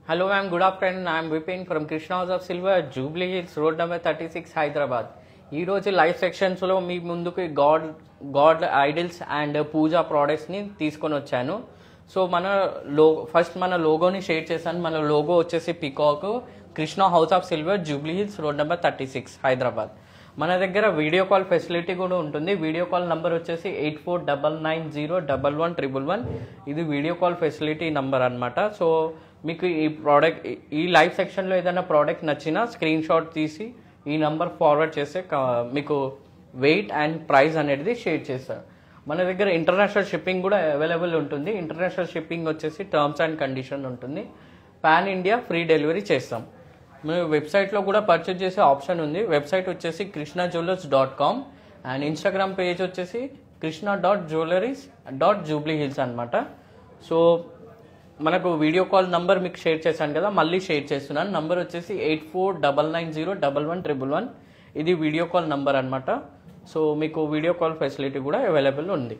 Hello ma'am, good afternoon. I am Vipin from Krishna House of Silver, Jubilee Hills, road number 36, Hyderabad. ఈ రోజు live సెక్షన్స్లో మీ ముందుకు God idols and పూజా ప్రోడక్ట్స్ని తీసుకొని వచ్చాను. So first మన లోగోని share చేశాను. మన లోగో వచ్చేసి peacock, Krishna house of silver, Jubilee hills, road number 36, Hyderabad. మన దగ్గర వీడియో కాల్ ఫెసిలిటీ కూడా ఉంటుంది. వీడియో కాల్ నంబర్ వచ్చేసి 8499011111. ఇది వీడియో కాల్ ఫెసిలిటీ నంబర్ అనమాట. సో మీకు ఈ లైవ్ సెక్షన్లో ఏదైనా ప్రోడక్ట్ నచ్చినా స్క్రీన్ షాట్ తీసి ఈ నంబర్ ఫార్వర్డ్ చేస్తే మీకు వెయిట్ అండ్ ప్రైస్ అనేది షేర్ చేస్తారు. మన దగ్గర ఇంటర్నేషనల్ షిప్పింగ్ కూడా అవైలబుల్ ఉంటుంది. ఇంటర్నేషనల్ షిప్పింగ్ వచ్చేసి టర్మ్స్ అండ్ కండిషన్ ఉంటుంది. పాన్ ఇండియా ఫ్రీ డెలివరీ చేస్తాం. మేము వెబ్సైట్లో కూడా పర్చేజ్ చేసే ఆప్షన్ ఉంది. వెబ్సైట్ వచ్చేసి krishnajewellers.com అండ్ ఇన్స్టాగ్రామ్ పేజ్ వచ్చేసి krishna.jewelleries.jubileehills అనమాట. సో మనకు వీడియో కాల్ నంబర్ మీకు షేర్ చేశాను కదా, మళ్ళీ షేర్ చేస్తున్నాను. నంబర్ వచ్చేసి 8499011111. ఇది వీడియో కాల్ నంబర్ అనమాట. సో మీకు వీడియో కాల్ ఫెసిలిటీ కూడా అవైలబుల్ ఉంది.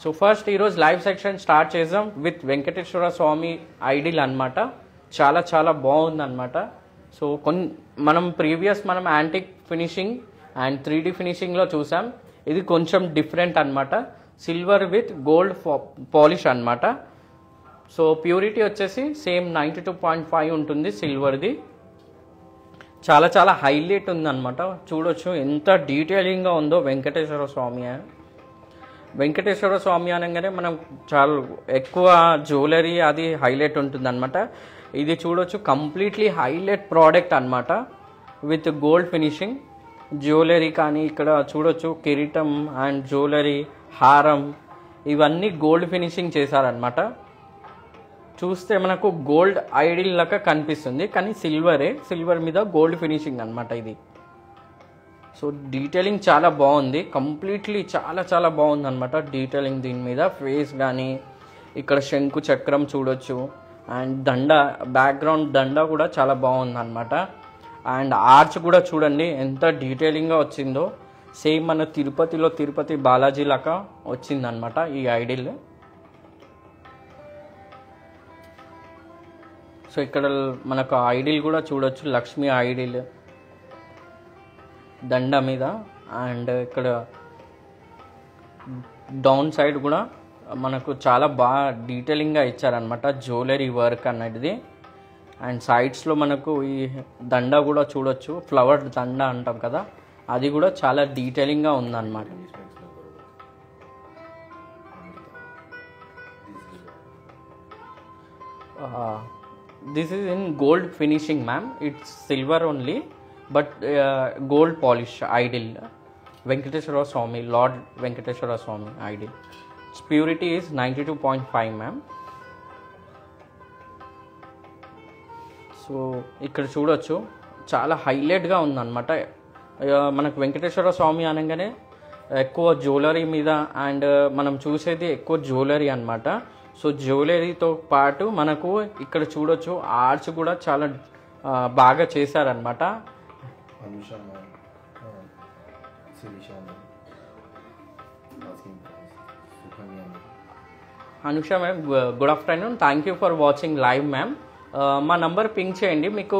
సో ఫస్ట్ ఈరోజు లైవ్ సెక్షన్ స్టార్ట్ చేద్దాం విత్ వెంకటేశ్వర స్వామి ఐడిల్ అనమాట. చాలా చాలా బాగుంది అనమాట. సో మనం యాంటిక్ ఫినిషింగ్ అండ్ 3D ఫినిషింగ్లో చూసాం. ఇది కొంచెం డిఫరెంట్ అనమాట. సిల్వర్ విత్ గోల్డ్ పాలిష్ అనమాట. సో ప్యూరిటీ వచ్చేసి సేమ్ 92.5 ఉంటుంది సిల్వర్ది. చాలా చాలా హైలైట్ ఉందన్నమాట. చూడొచ్చు ఎంత డీటెయిలింగ్గా ఉందో వెంకటేశ్వర స్వామి అనగానే మనం చాలా ఎక్కువ జ్యువెలరీ అది హైలైట్ ఉంటుంది అనమాట. ఇది చూడొచ్చు కంప్లీట్లీ హైలైట్ ప్రోడక్ట్ అనమాట విత్ గోల్డ్ ఫినిషింగ్. జ్యువెలరీ కానీ ఇక్కడ చూడొచ్చు కిరీటం అండ్ జ్యువెలరీ, హారం ఇవన్నీ గోల్డ్ ఫినిషింగ్ చేశారనమాట. చూస్తే మనకు గోల్డ్ ఐడిల్ లాగా కనిపిస్తుంది కానీ సిల్వర్ మీద గోల్డ్ ఫినిషింగ్ అనమాట ఇది. సో డీటెయిలింగ్ చాలా బాగుంది. కంప్లీట్లీ చాలా చాలా బాగుంది అనమాట డీటెయిలింగ్. దీని మీద ఫేస్ కానీ ఇక్కడ శంకు చక్రం చూడొచ్చు అండ్ బ్యాక్గ్రౌండ్ దండ కూడా చాలా బాగుంది అనమాట. అండ్ ఆర్చ్ కూడా చూడండి ఎంత డీటెయిలింగ్గా వచ్చిందో. సేమ్ మన తిరుపతి బాలాజీ లాగా వచ్చిందనమాట ఈ ఐడిల్. సో ఇక్కడ మనకు ఐడిల్ కూడా చూడొచ్చు, లక్ష్మీ ఐడిల్ దండ మీద. అండ్ ఇక్కడ డౌన్ సైడ్ కూడా మనకు చాలా బాగా డీటెయిలింగ్గా ఇచ్చారనమాట జ్యువెలరీ వర్క్ అనేది. అండ్ సైడ్స్లో మనకు ఈ దండ కూడా చూడొచ్చు, ఫ్లవర్ దండ అంటాం కదా, అది కూడా చాలా డీటెయిలింగ్గా ఉందన్నమాట. This is in gold finishing ma'am. It's silver only but gold polish idol. Venkateshwara Swami, Lord Venkateshwara Swami idol. Its purity is 92.5 ma'am. So ఇక్కడ చూడొచ్చు చాలా హైలైట్గా ఉందన్నమాట. మనకు వెంకటేశ్వర స్వామి అనగానే ఎక్కువ జ్యువెలరీ మీద అండ్ మనం చూసేది ఎక్కువ జ్యువెలరీ అనమాట. సో జ్యువెలరీతో పాటు మనకు ఇక్కడ చూడొచ్చు ఆర్చ్ కూడా చాలా బాగా చేశారనమాట. Anusha ma'am, good afternoon. Thank you for watching live ma'am. మా నంబర్ పింక్ చేయండి, మీకు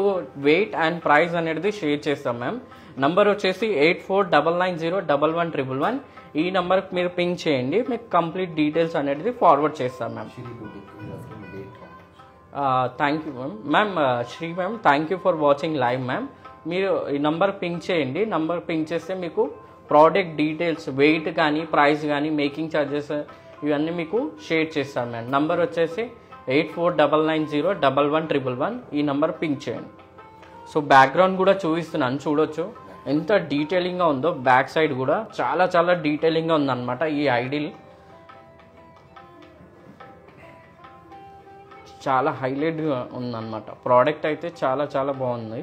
వెయిట్ అండ్ ప్రైస్ అనేది షేర్ చేస్తాం మ్యామ్. నంబర్ వచ్చేసి 8499011111. ఈ నెంబర్కి మీరు పింక్ చేయండి, మీకు కంప్లీట్ డీటెయిల్స్ అనేది ఫార్వర్డ్ చేస్తాం ma'am. Thank you ma'am. Sri ma'am, thank you for watching live ma'am. మీరు ఈ నంబర్ పింక్ చేయండి. నంబర్ పింక్ చేస్తే మీకు ప్రోడక్ట్ డీటెయిల్స్, వెయిట్ కానీ ప్రైస్ కానీ మేకింగ్ ఛార్జెస్ ఇవన్నీ మీకు షేర్ చేస్తాం మ్యామ్. నంబర్ వచ్చేసి 8499011111. ఈ నంబర్ పింక్ చేయండి. సో బ్యాక్గ్రౌండ్ కూడా చూపిస్తున్నాను, చూడొచ్చు ఎంత డీటెయిలింగ్గా ఉందో. బ్యాక్ సైడ్ కూడా చాలా చాలా డీటెయిలింగ్గా ఉందన్నమాట ఈ ఐడిల్. చాలా హైలైట్గా ఉందన్నమాట ప్రోడక్ట్ అయితే. చాలా చాలా బాగుంది.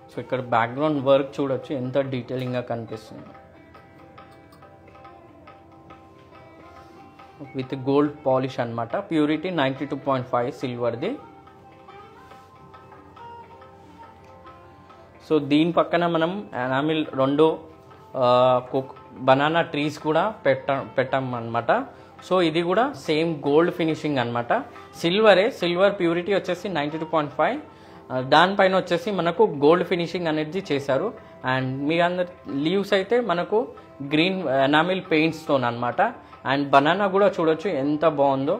సో ఇక్కడ బ్యాక్గ్రౌండ్ వర్క్ చూడొచ్చు ఎంత డీటెయిలింగ్గా కనిపిస్తుంది విత్ గోల్డ్ పాలిష్ అనమాట. ప్యూరిటీ 92.5 సిల్వర్ది. సో దీని పక్కన మనం ఎనామిల్ 2 బనానా ట్రీస్ కూడా పెట్టాం అనమాట. సో ఇది కూడా సేమ్ గోల్డ్ ఫినిషింగ్ అనమాట. సిల్వర్ ప్యూరిటీ వచ్చేసి 92.5. దానిపైన వచ్చేసి మనకు గోల్డ్ ఫినిషింగ్ అనేది చేశారు. అండ్ మీ అందరి లీవ్స్ అయితే మనకు గ్రీన్ ఎనామిల్ పెయింట్స్తో అనమాట. అండ్ బనానా కూడా చూడొచ్చు ఎంత బాగుందో,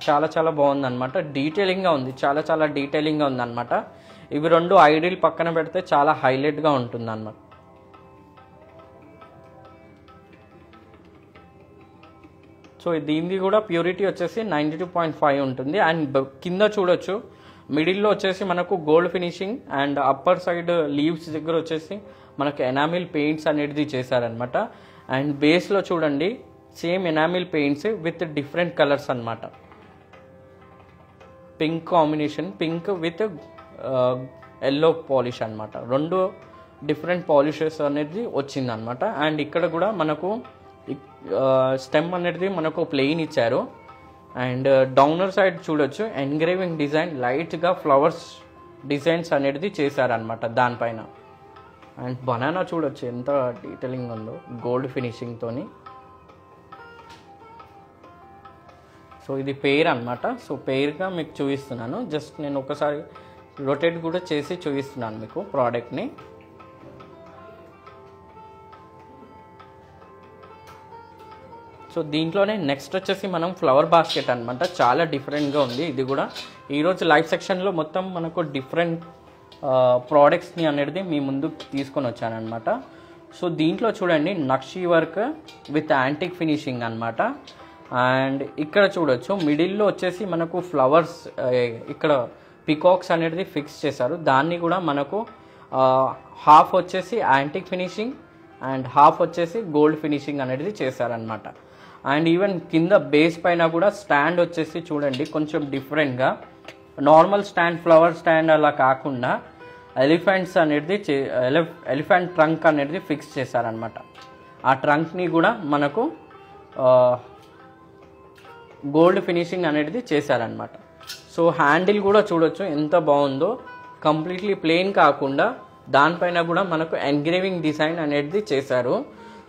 చాలా చాలా బాగుంది అనమాట. డీటెయిలింగ్గా ఉంది, చాలా చాలా డీటెయిలింగ్గా ఉంది అనమాట. ఇవి రెండు ఐడిల్ పక్కన పెడితే చాలా హైలైట్గా ఉంటుంది అనమాట. సో దీనిది కూడా ప్యూరిటీ వచ్చేసి 92.5 ఉంటుంది. అండ్ కింద చూడొచ్చు మిడిల్లో వచ్చేసి మనకు gold finishing and upper side leaves దగ్గర వచ్చేసి మనకు ఎనామిల్ పెయింట్స్ అనేది చేశారనమాట. అండ్ బేస్లో చూడండి same enamel paints with different colours అనమాట. Pink combination, pink with yellow polish అనమాట. రెండు డిఫరెంట్ పాలిషెస్ అనేది వచ్చిందనమాట. అండ్ ఇక్కడ కూడా మనకు స్టెమ్ అనేది మనకు ప్లెయిన్ ఇచ్చారు. అండ్ డౌనర్ సైడ్ చూడొచ్చు ఎన్గ్రేవింగ్ డిజైన్, లైట్గా ఫ్లవర్స్ డిజైన్స్ అనేది చేశారనమాట దానిపైన. అండ్ బనానా చూడొచ్చు ఎంత డీటెయిలింగ్ ఉందో గోల్డ్ ఫినిషింగ్తోని. సో ఇది పెయిర్ అనమాట. సో పెయిర్గా మీకు చూపిస్తున్నాను. జస్ట్ నేను ఒకసారి రొటేట్ కూడా చేసి చూపిస్తున్నాను మీకు ప్రోడక్ట్ని. సో దీంట్లోనే నెక్స్ట్ వచ్చేసి మనం ఫ్లవర్ బాస్కెట్ అనమాట. చాలా డిఫరెంట్గా ఉంది ఇది కూడా. ఈరోజు లైవ్ సెక్షన్లో మొత్తం మనకు డిఫరెంట్ ప్రోడక్ట్స్ని అనేది మీ ముందుకు తీసుకొని వచ్చానమాట. సో దీంట్లో చూడండి nakshi work with antique finishing అనమాట. అండ్ ఇక్కడ చూడొచ్చు మిడిల్లో వచ్చేసి మనకు ఫ్లవర్స్, ఇక్కడ పికాక్స్ అనేది ఫిక్స్ చేశారు. దాన్ని కూడా మనకు హాఫ్ వచ్చేసి యాంటిక్ ఫినిషింగ్ అండ్ హాఫ్ వచ్చేసి గోల్డ్ ఫినిషింగ్ అనేది చేశారనమాట. అండ్ ఈవెన్ కింద బేస్ పైన కూడా స్టాండ్ వచ్చేసి చూడండి కొంచెం డిఫరెంట్గా, నార్మల్ స్టాండ్ ఫ్లవర్ స్టాండ్ అలా కాకుండా ఎలిఫెంట్స్ అనేది ఎలిఫెంట్ ట్రంక్ అనేది ఫిక్స్ చేశారనమాట. ఆ ట్రంక్ని కూడా మనకు గోల్డ్ ఫినిషింగ్ అనేది చేశారనమాట. సో హ్యాండిల్ కూడా చూడొచ్చు ఎంత బాగుందో, కంప్లీట్లీ ప్లెయిన్ కాకుండా దానిపైన కూడా మనకు ఎన్గ్రేవింగ్ డిజైన్ అనేది చేశారు.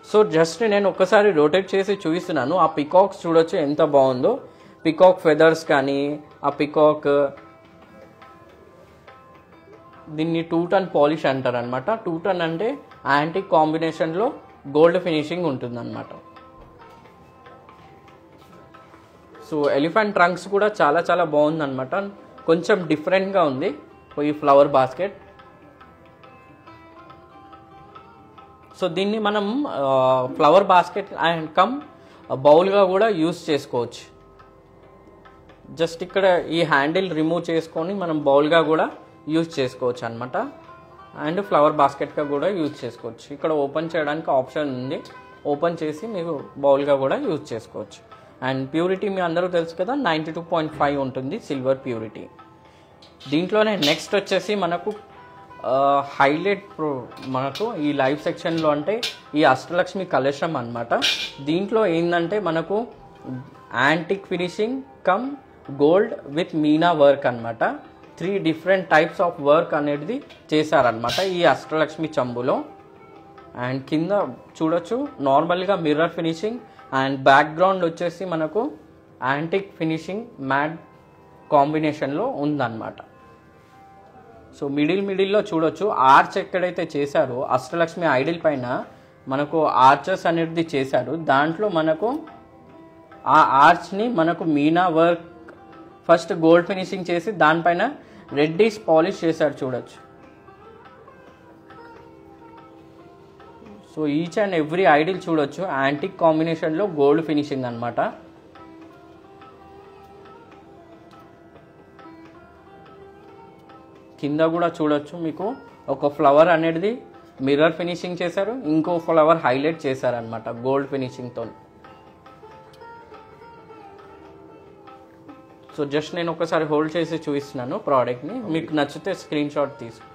సో జస్ట్ నేను ఒకసారి రొటేట్ చేసి చూపిస్తున్నాను. ఆ పికాక్స్ చూడొచ్చు ఎంత బాగుందో, పికాక్ ఫెదర్స్ కానీ ఆ పికాక్, దీన్ని 2 టన్ పాలిష్ అంటారు అనమాట. 2 టన్ అంటే యాంటిక్ కాంబినేషన్లో గోల్డ్ ఫినిషింగ్ ఉంటుందన్నమాట. సో ఎలిఫెంట్ ట్రంక్స్ కూడా చాలా చాలా బాగుందన్నమాట. కొంచెం డిఫరెంట్గా ఉంది ఈ ఫ్లవర్ బాస్కెట్. సో దీన్ని మనం ఫ్లవర్ బాస్కెట్ అండ్ కమ్ బౌల్గా కూడా యూస్ చేసుకోవచ్చు. జస్ట్ ఇక్కడ ఈ హ్యాండిల్ రిమూవ్ చేసుకొని మనం బౌల్గా కూడా యూజ్ చేసుకోవచ్చు అనమాట. అండ్ ఫ్లవర్ బాస్కెట్గా కూడా యూజ్ చేసుకోవచ్చు. ఇక్కడ ఓపెన్ చేయడానికి ఆప్షన్ ఉంది, ఓపెన్ చేసి మీరు బౌల్గా కూడా యూజ్ చేసుకోవచ్చు. అండ్ ప్యూరిటీ మీ అందరూ తెలుసు కదా 92.5 ఉంటుంది సిల్వర్ ప్యూరిటీ. దీంట్లోనే నెక్స్ట్ వచ్చేసి మనకు హైలైట్ మనకు ఈ లైవ్ సెక్షన్లో అంటే ఈ అష్టలక్ష్మి కలెక్షన్ అనమాట. దీంట్లో ఏంటంటే మనకు antique finishing come gold with Meena work అనమాట. 3 డిఫరెంట్ టైప్స్ ఆఫ్ వర్క్ అనేది చేశారనమాట ఈ అష్టలక్ష్మి చంబులో. అండ్ కింద చూడొచ్చు నార్మల్గా మిర్రర్ ఫినిషింగ్ అండ్ బ్యాక్గ్రౌండ్ వచ్చేసి మనకు యాంటిక్ ఫినిషింగ్ మ్యాట్ కాంబినేషన్లో ఉందన్నమాట. సో మిడిల్లో చూడొచ్చు ఆర్చ్ ఎక్కడైతే చేశారో అష్టలక్ష్మి ఐడిల్ పైన మనకు ఆర్చెస్ అనేది చేశారు. దాంట్లో మనకు ఆ ఆర్చ్ని మనకు meena work first gold finishing చేసి దానిపైన రెడ్డిష్ పాలిష్ చేశారు చూడొచ్చు. So each and every idol చూడొచ్చు యాంటిక్ కాంబినేషన్లో గోల్డ్ ఫినిషింగ్ అనమాట. కింద కూడా చూడొచ్చు మీకు ఒక ఫ్లవర్ అనేది మిర్రర్ ఫినిషింగ్ చేశారు, ఇంకో ఫ్లవర్ హైలైట్ చేశారనమాట గోల్డ్ ఫినిషింగ్తో. సో జస్ట్ నేను ఒకసారి హోల్డ్ చేసి చూపిస్తున్నాను ప్రోడక్ట్ని, మీకు నచ్చితే స్క్రీన్ షాట్ తీసుకో.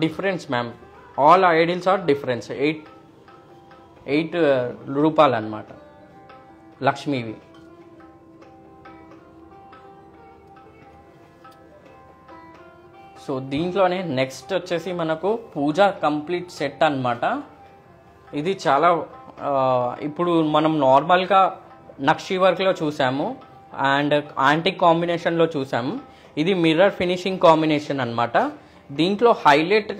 Difference ma'am, all idols are difference. 8 రూపాయలు అనమాట లక్ష్మీవి. సో దీంట్లోనే నెక్స్ట్ వచ్చేసి మనకు పూజా కంప్లీట్ సెట్ అనమాట. ఇది చాలా ఇప్పుడు మనం నార్మల్గా నక్షి వర్క్లో చూసాము అండ్ యాంటిక్ కాంబినేషన్లో చూసాము. ఇది మిర్రర్ ఫినిషింగ్ కాంబినేషన్ అన్నమాట. దీంట్లో హైలైట్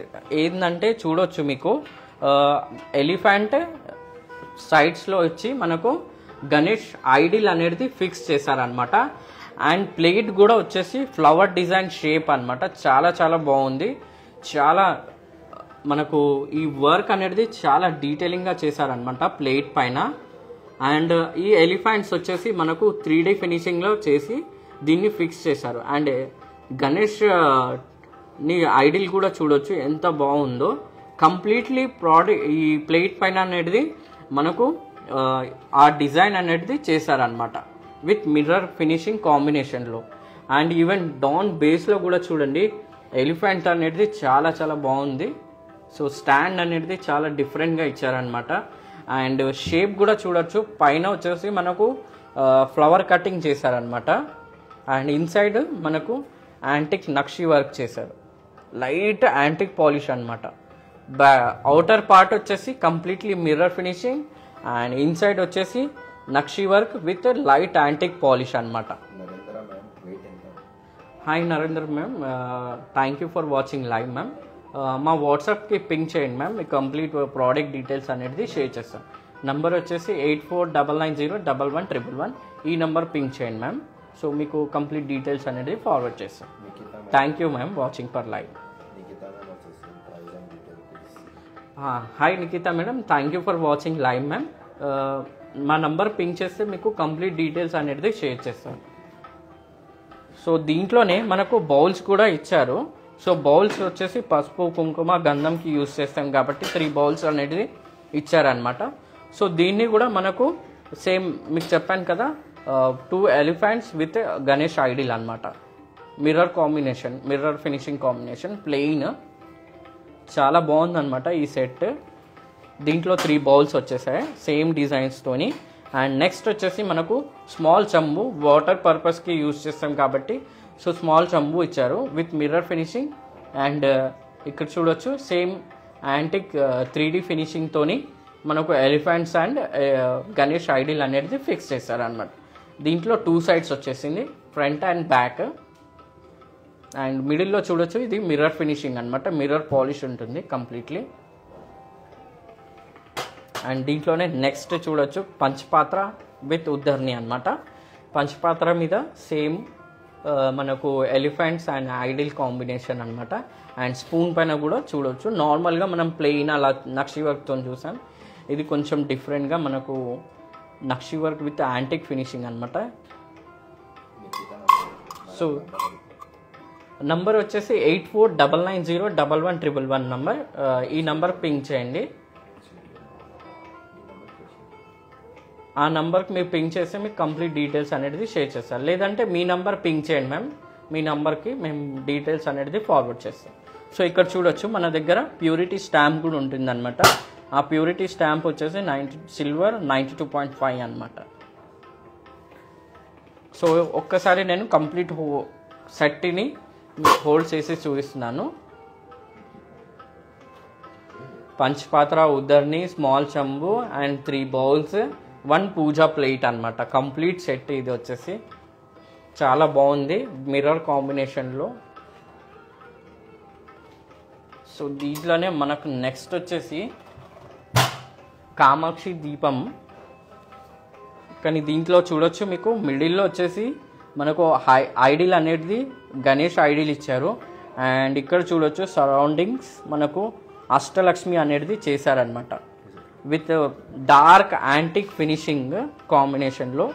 ఏంటంటే చూడొచ్చు మీకు ఎలిఫెంట్ సైడ్స్లో వచ్చి మనకు గణేష్ ఐడిల్ అనేది ఫిక్స్ చేశారనమాట. అండ్ ప్లేట్ కూడా వచ్చేసి ఫ్లవర్ డిజైన్ షేప్ అనమాట. చాలా చాలా బాగుంది. చాలా మనకు ఈ వర్క్ అనేది చాలా డీటెయిలింగ్గా చేశారనమాట ప్లేట్ పైన. అండ్ ఈ ఎలిఫెంట్స్ వచ్చేసి మనకు 3D ఫినిషింగ్లో చేసి దీన్ని ఫిక్స్ చేశారు. అండ్ గణేష్ ని ఐడిల్ కూడా చూడొచ్చు ఎంత బాగుందో. కంప్లీట్లీ ఈ ప్లేట్ పైన అనేది మనకు ఆ డిజైన్ అనేది చేశారనమాట విత్ మిర్రర్ ఫినిషింగ్ కాంబినేషన్లో. అండ్ ఈవెన్ డౌన్ బేస్లో కూడా చూడండి ఎలిఫెంట్ అనేది చాలా చాలా బాగుంది. సో స్టాండ్ అనేది చాలా డిఫరెంట్గా ఇచ్చారనమాట. అండ్ షేప్ కూడా చూడొచ్చు. పైన వచ్చేసి మనకు ఫ్లవర్ కటింగ్ చేశారనమాట. అండ్ ఇన్సైడ్ మనకు యాంటిక్ నక్షి వర్క్ చేశారు. లైట్ యాంటిక్ పాలిష్ అనమాట. అవుటర్ పార్ట్ వచ్చేసి completely mirror finishing and inside వచ్చేసి నక్షి work with light antique polish అనమాట. Hi Narendra ma'am, thank you for watching live ma'am. మా వాట్సాప్కి పింక్ చేయండి మ్యామ్. మీకు కంప్లీట్ ప్రోడక్ట్ డీటెయిల్స్ అనేది షేర్ చేస్తాం. నంబర్ వచ్చేసి 8499011111. ఈ నెంబర్ పింక్ చేయండి మ్యామ్. సో మీకు కంప్లీట్ డీటెయిల్స్ అనేది ఫార్వర్డ్ చేస్తాం. Thank you ma'am watching for live. Hi Nikhita madam, thank you for watching live ma'am. మా నంబర్ పింక్ చేస్తే మీకు కంప్లీట్ డీటెయిల్స్ అనేది షేర్ చేస్తాం. సో దీంట్లోనే మనకు బౌల్స్ కూడా ఇచ్చారు. సో బౌల్స్ వచ్చేసి పసుపు కుంకుమ గంధంకి యూజ్ చేస్తాం కాబట్టి 3 బౌల్స్ అనేది ఇచ్చారనమాట. సో దీన్ని కూడా మనకు సేమ్ మీకు చెప్పాను కదా 2 ఎలిఫెంట్స్ విత్ గణేష్ ఐడిల్ అనమాట. Mirror combination, mirror finishing combination plain చాలా బాగుందన్నమాట ఈ సెట్. దీంట్లో 3 బౌల్స్ వచ్చేసాయి సేమ్ డిజైన్స్తోని. అండ్ నెక్స్ట్ వచ్చేసి మనకు స్మాల్ చెంబు వాటర్ పర్పస్కి యూజ్ చేస్తాం కాబట్టి సో స్మాల్ చెంబు ఇచ్చారు విత్ మిర్రర్ ఫినిషింగ్. అండ్ ఇక్కడ చూడొచ్చు సేమ్ యాంటిక్ 3D ఫినిషింగ్తోని మనకు ఎలిఫెంట్స్ అండ్ గణేష్ ఐడిల్ అనేది ఫిక్స్ చేశారనమాట. దీంట్లో 2 సైడ్స్ వచ్చేసింది, ఫ్రంట్ అండ్ బ్యాక్. అండ్ మిడిల్లో చూడొచ్చు ఇది మిర్రర్ ఫినిషింగ్ అనమాట. మిర్రర్ పాలిష్ ఉంటుంది కంప్లీట్లీ. అండ్ దీంట్లోనే నెక్స్ట్ చూడొచ్చు పంచపాత్ర విత్ ఉద్దర్ని అనమాట. పంచపాత్ర మీద సేమ్ మనకు ఎలిఫెంట్స్ అండ్ ఐడిల్ కాంబినేషన్ అనమాట. అండ్ స్పూన్ పైన కూడా చూడొచ్చు. నార్మల్గా మనం ప్లెయిన్ అలా నక్షి వర్క్తో చూసాం. ఇది కొంచెం డిఫరెంట్గా మనకు నక్షి వర్క్ విత్ యాంటిక్ ఫినిషింగ్ అనమాట. సో నంబర్ వచ్చేసి 8499011111 నంబర్. ఈ నంబర్ పింక్ చేయండి. ఆ నంబర్కి మీరు పింక్ చేస్తే మీకు కంప్లీట్ డీటెయిల్స్ అనేది షేర్ చేస్తారు. లేదంటే మీ నంబర్ పింక్ చేయండి మ్యామ్, మీ నంబర్కి మేము డీటెయిల్స్ అనేది ఫార్వర్డ్ చేస్తాం. సో ఇక్కడ చూడొచ్చు మన దగ్గర ప్యూరిటీ స్టాంప్ కూడా ఉంటుంది అనమాట. ఆ ప్యూరిటీ స్టాంప్ వచ్చేసి సిల్వర్ 92.5 అనమాట. సో ఒక్కసారి నేను కంప్లీట్ సెట్ని హోల్డ్ చేసి చూపిస్తున్నాను. పంచపాత్ర ఉద్దర్ని స్మాల్ చెంబు అండ్ 3 బౌల్స్ 1 పూజా ప్లేట్ అనమాట. కంప్లీట్ సెట్ ఇది వచ్చేసి చాలా బాగుంది మిర్రర్ కాంబినేషన్లో. సో దీంట్లోనే మనకు నెక్స్ట్ వచ్చేసి కామాక్షి దీపం. కానీ దీంట్లో చూడొచ్చు మీకు మిడిల్లో వచ్చేసి మనకు ఐడిల్ అనేది గణేష్ ఐడిల్ ఇచ్చారు. అండ్ ఇక్కడ చూడొచ్చు సరౌండింగ్స్ మనకు అష్టలక్ష్మి అనేది చేశారనమాట విత్ డార్క్ యాంటిక్ ఫినిషింగ్ కాంబినేషన్లో.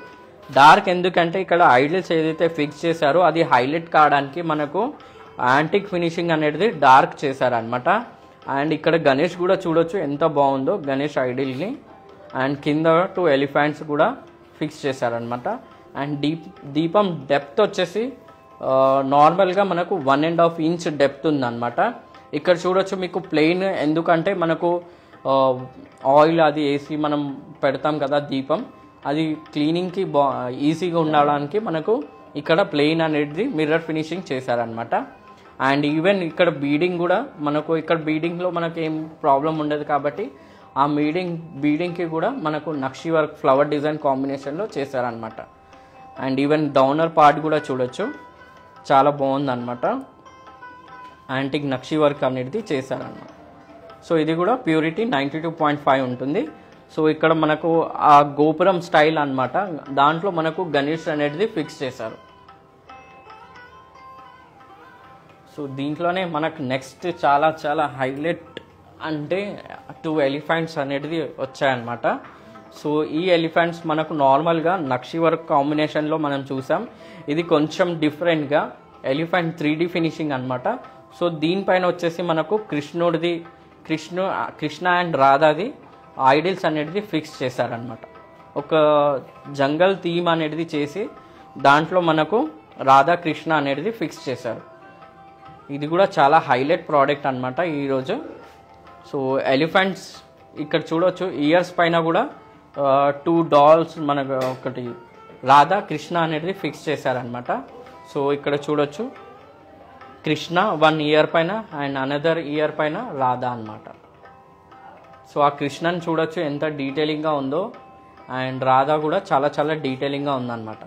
డార్క్ ఎందుకంటే ఇక్కడ ఐడిల్స్ ఏదైతే ఫిక్స్ చేశారో అది హైలైట్ కావడానికి మనకు యాంటిక్ ఫినిషింగ్ అనేది డార్క్ చేశారనమాట. అండ్ ఇక్కడ గణేష్ కూడా చూడొచ్చు ఎంత బాగుందో గణేష్ ఐడిల్ని. అండ్ కింద 2 ఎలిఫెంట్స్ కూడా ఫిక్స్ చేశారనమాట. అండ్ దీపం డెప్త్ వచ్చేసి నార్మల్గా మనకు 1.5 ఇంచ్ డెప్త్ ఉందన్నమాట. ఇక్కడ చూడొచ్చు మీకు ప్లెయిన్, ఎందుకంటే మనకు ఆయిల్ అది వేసి మనం పెడతాం కదా దీపం, అది క్లీనింగ్కి ఈజీగా ఉండడానికి మనకు ఇక్కడ ప్లెయిన్ అనేది మిర్రర్ ఫినిషింగ్ చేశారనమాట. అండ్ ఈవెన్ ఇక్కడ బీడింగ్ కూడా మనకు ఇక్కడ బీడింగ్లో మనకు ఏం ప్రాబ్లం ఉండదు కాబట్టి ఆ బీడింగ్కి కూడా మనకు నక్షి వర్క్ ఫ్లవర్ డిజైన్ కాంబినేషన్లో చేశారనమాట. అండ్ ఈవెన్ డౌనర్ పార్ట్ కూడా చూడొచ్చు, చాలా బాగుందన్నమాట. యాంటిక్ నక్షి వర్క్ అనేది చేశారన్నమాట. సో ఇది కూడా ప్యూరిటీ 92.5 ఉంటుంది. సో ఇక్కడ మనకు ఆ గోపురం స్టైల్ అన్నమాట, దాంట్లో మనకు గణేష్ అనేది ఫిక్స్ చేశారు. సో దీంట్లోనే మనకు నెక్స్ట్ చాలా చాలా హైలైట్ అంటే 2 ఎలిఫెంట్స్ అనేది వచ్చాయన్నమాట. సో ఈ ఎలిఫెంట్స్ మనకు నార్మల్గా నక్షి వర్క్ కాంబినేషన్లో మనం చూసాం, ఇది కొంచెం డిఫరెంట్గా ఎలిఫెంట్ 3D ఫినిషింగ్ అనమాట. సో దీనిపైన వచ్చేసి మనకు కృష్ణ అండ్ రాధాది ఐడిల్స్ అనేది ఫిక్స్ చేశారనమాట. ఒక జంగల్ థీమ్ అనేది చేసి దాంట్లో మనకు రాధాకృష్ణ అనేది ఫిక్స్ చేశారు. ఇది కూడా చాలా హైలైట్ ప్రోడక్ట్ అనమాట ఈరోజు. సో ఎలిఫెంట్స్ ఇక్కడ చూడవచ్చు, ఇయర్స్ పైన కూడా 2 డాల్స్ మనకు ఒకటి రాధా కృష్ణ అనేది ఫిక్స్ చేశారనమాట. సో ఇక్కడ చూడొచ్చు కృష్ణ 1 ఇయర్ పైన అండ్ అనదర్ ఇయర్ పైన రాధా అనమాట. సో ఆ కృష్ణని చూడొచ్చు ఎంత డీటెయిలింగ్గా ఉందో, అండ్ రాధా కూడా చాలా చాలా డీటెయిలింగ్గా ఉందన్నమాట.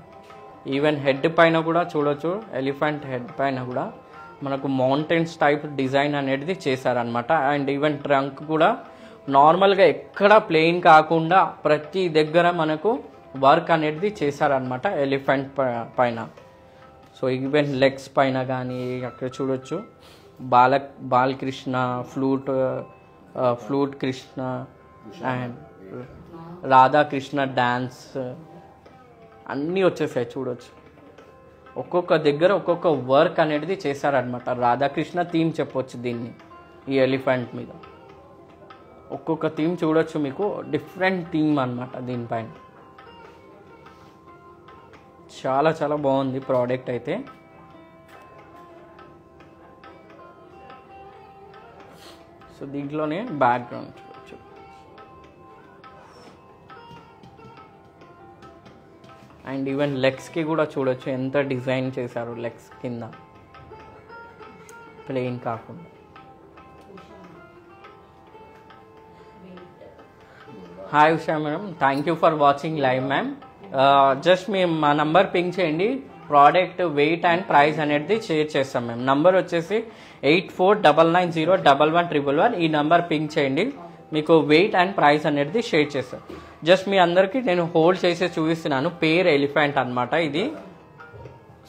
ఈవెన్ హెడ్ పైన కూడా చూడొచ్చు, ఎలిఫెంట్ హెడ్ పైన కూడా మనకు మౌంటైన్స్ టైప్ డిజైన్ అనేది చేశారనమాట. అండ్ ఈవెన్ ట్రంక్ కూడా నార్మల్గా ఎక్కడ ప్లెయిన్ కాకుండా ప్రతి దగ్గర మనకు వర్క్ అనేది చేశారనమాట ఎలిఫెంట్ పైన. సో ఈవెన్ లెగ్స్ పైన కానీ అక్కడ చూడొచ్చు Balakrishna, flute Krishna and Radhakrishna dance అన్నీ వచ్చేసాయి చూడొచ్చు. ఒక్కొక్క దగ్గర ఒక్కొక్క వర్క్ అనేది చేశారనమాట. రాధాకృష్ణ థీమ్ చెప్పొచ్చు దీన్ని, ఈ ఎలిఫెంట్ మీద ఒక్కొక్క థీమ్ చూడొచ్చు, మీకు డిఫరెంట్ థీమ్ అనమాట. దీనిపైన చాలా చాలా బాగుంది ప్రోడక్ట్ అయితే. సో దీంట్లోనే బ్యాక్గ్రౌండ్ చూడొచ్చు. అండ్ ఈవెన్ లెగ్స్కి కూడా చూడొచ్చు ఎంత డిజైన్ చేశారు, లెగ్స్ కింద ప్లెయిన్ కాకుండా. Hi Usha madam, thank you for watching live ma'am. Just మీ మా నంబర్ పింక్ చేయండి, ప్రోడక్ట్ వెయిట్ అండ్ ప్రైస్ అనేది షేర్ చేస్తాం మేము. నంబర్ వచ్చేసి 8499011111. ఈ నంబర్ పింక్ చేయండి, మీకు వెయిట్ అండ్ ప్రైస్ అనేది షేర్ చేస్తాం. జస్ట్ మీ అందరికీ నేను హోల్డ్ చేసి చూపిస్తున్నాను, పేర్ ఎలిఫెంట్ అనమాట ఇది.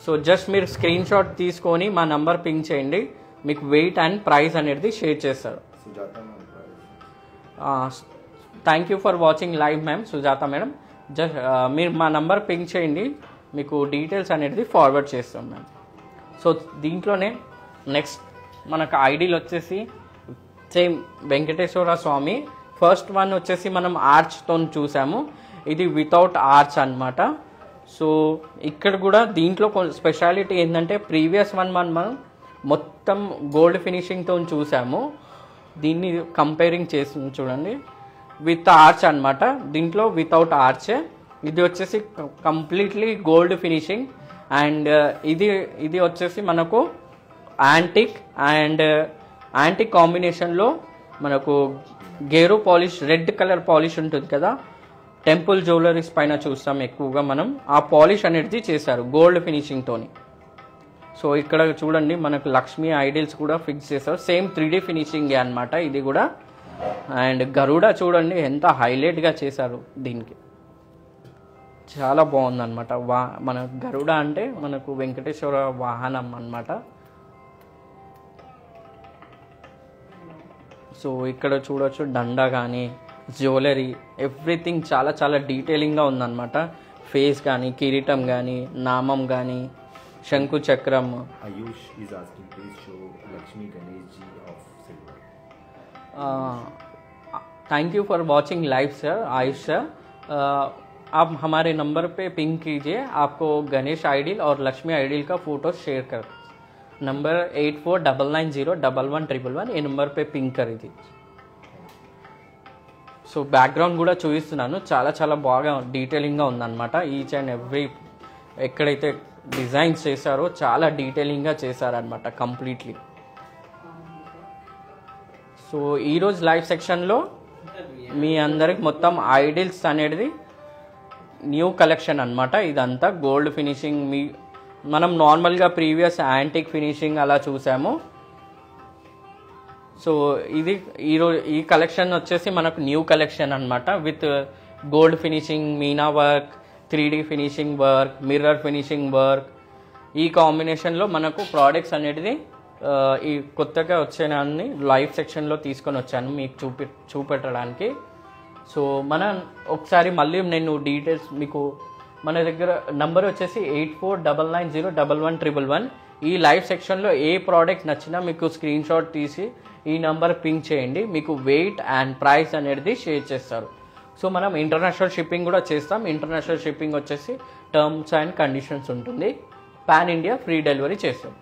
సో జస్ట్ మీరు స్క్రీన్ షాట్ తీసుకొని మా నంబర్ పింక్ చేయండి, మీకు వెయిట్ అండ్ ప్రైస్ అనేది షేర్ చేస్తారు. Thank you for watching live ma'am, Sujatha madam. Just మీరు మా నంబర్ పింక్ చేయండి, మీకు డీటెయిల్స్ అనేది ఫార్వర్డ్ చేస్తాం మ్యామ్. సో దీంట్లోనే నెక్స్ట్ మనకు ఐడీలు వచ్చేసి సేమ్ వెంకటేశ్వర స్వామి. ఫస్ట్ వన్ వచ్చేసి మనం ఆర్చ్తో చూసాము, ఇది వితౌట్ ఆర్చ్ అనమాట. సో ఇక్కడ కూడా దీంట్లో స్పెషాలిటీ ఏంటంటే ప్రీవియస్ వన్ మనం మొత్తం గోల్డ్ ఫినిషింగ్తో చూసాము, దీన్ని కంపేరింగ్ చేసి చూడండి విత్ ఆర్చ్ అనమాట. దీంట్లో వితౌట్ ఆర్చ్, ఇది వచ్చేసి కంప్లీట్లీ గోల్డ్ ఫినిషింగ్. అండ్ ఇది వచ్చేసి మనకు యాంటిక్ కాంబినేషన్లో మనకు gear polish, red colour polish ఉంటుంది కదా, టెంపుల్ జ్యువెలరీస్ పైన చూస్తాం ఎక్కువగా మనం, ఆ పాలిష్ అనేది చేశారు గోల్డ్ ఫినిషింగ్తోని. సో ఇక్కడ చూడండి మనకు లక్ష్మీ ఐడిల్స్ కూడా ఫిక్స్ చేశారు, సేమ్ 3D ఫినిషింగే అనమాట ఇది కూడా. అండ్ గరుడ చూడండి ఎంత హైలైట్గా చేశారు, దీనికి చాలా బాగుందన్నమాట. మన గరుడ అంటే మనకు వెంకటేశ్వర వాహనం అన్నమాట. సో ఇక్కడ చూడొచ్చు దండ కానీ జ్యువెలరీ ఎవ్రీథింగ్ చాలా చాలా డీటెయిలింగ్గా ఉందన్నమాట. ఫేస్ కానీ, కిరీటం కానీ, నామం కానీ, శంకు చక్రం. ఆయుష్ is asking please show Lakshmi Ganesh ji of silver. Thank you for watching live sir, Ayush sir. आप हमारे नंबर पे पिंक कीजिए, आपको गणेश आइडिल और लक्ष्मी आइडिल का फोटो शेयर कर. नंबर 8499011111 ఈ నెంబర్ పే పింక్ కరిది. సో బ్యాక్గ్రౌండ్ కూడా చూపిస్తున్నాను, చాలా చాలా బాగా డీటెయిలింగ్గా ఉందన్నమాట. ఈచ్ అండ్ ఎవ్రీ ఎక్కడైతే డిజైన్స్ చేశారో చాలా డీటెయిలింగ్గా చేశారనమాట కంప్లీట్లీ. సో ఈరోజు లైవ్ సెక్షన్లో మీ అందరికి మొత్తం ఐడిల్స్ అనేది న్యూ కలెక్షన్ అన్నమాట. ఇదంతా గోల్డ్ ఫినిషింగ్. మనం నార్మల్గా ప్రీవియస్ యాంటిక్ ఫినిషింగ్ అలా చూసాము. సో ఇది ఈ కలెక్షన్ వచ్చేసి మనకు న్యూ కలెక్షన్ అన్నమాట. With gold finishing, Meena work, 3D finishing work, mirror finishing work, ఈ కాంబినేషన్లో మనకు ప్రోడక్ట్స్ అనేది ఈ కొత్తగా వచ్చేదాన్ని లైవ్ సెక్షన్లో తీసుకొని వచ్చాను మీకు చూపెట్టడానికి. సో ఒకసారి మళ్ళీ నేను డీటెయిల్స్ మీకు, మన దగ్గర నంబర్ వచ్చేసి 8499011111. ఈ లైవ్ సెక్షన్లో ఏ ప్రోడక్ట్ నచ్చినా మీకు స్క్రీన్ షాట్ తీసి ఈ నంబర్ పింక్ చేయండి. మీకు వెయిట్ అండ్ ప్రైస్ అనేది షేర్ చేస్తారు. సో మనం ఇంటర్నేషనల్ షిప్పింగ్ కూడా చేస్తాం. ఇంటర్నేషనల్ షిప్పింగ్ వచ్చేసి టర్మ్స్ అండ్ కండిషన్స్ ఉంటుంది. పాన్ ఇండియా ఫ్రీ డెలివరీ చేస్తాం.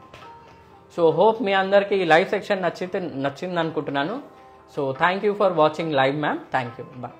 సో హోప్ మీ అందరికీ ఈ లైవ్ సెక్షన్ నచ్చింది అనుకుంటున్నాను. So thank you for watching live ma'am. Thank you. Bye.